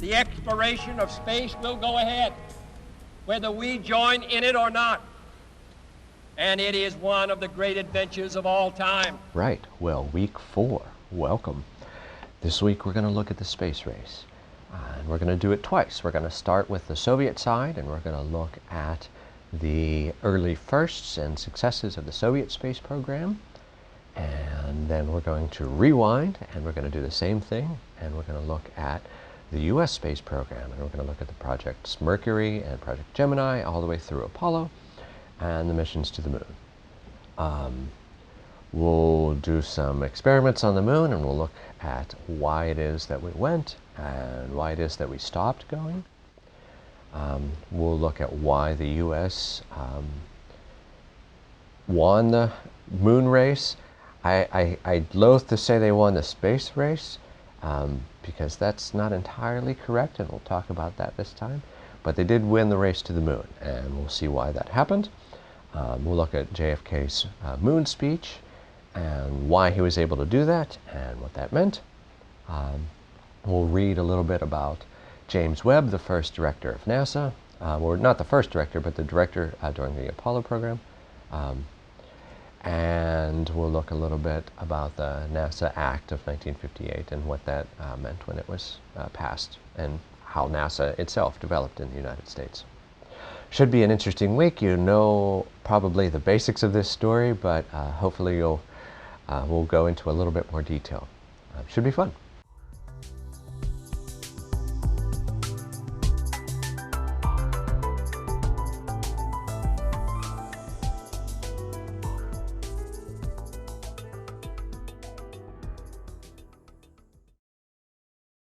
The exploration of space will go ahead, whether we join in it or not. And it is one of the great adventures of all time. Right. Well, week 4. Welcome. This week we're going to look at the space race. And we're going to do it twice. We're going to start with the Soviet side, and we're going to look at the early firsts and successes of the Soviet space program. And then we're going to rewind, and we're going to do the same thing, and we're going to look at the U.S. space program, and we're going to look at the Projects Mercury and Project Gemini all the way through Apollo and the missions to the moon. We'll do some experiments on the moon, and we'll look at why it is that we went and why it is that we stopped going. We'll look at why the U.S. Won the moon race. I'd loathe to say they won the space race because that's not entirely correct, and we'll talk about that this time. But they did win the race to the moon, and we'll see why that happened. We'll look at JFK's moon speech and why he was able to do that and what that meant. We'll read a little bit about James Webb, the first director of NASA. Or not the first director, but the director during the Apollo program. And we'll look a little bit about the NASA Act of 1958 and what that meant when it was passed, and how NASA itself developed in the United States. Should be an interesting week. You know probably the basics of this story, but hopefully we'll go into a little bit more detail. Should be fun.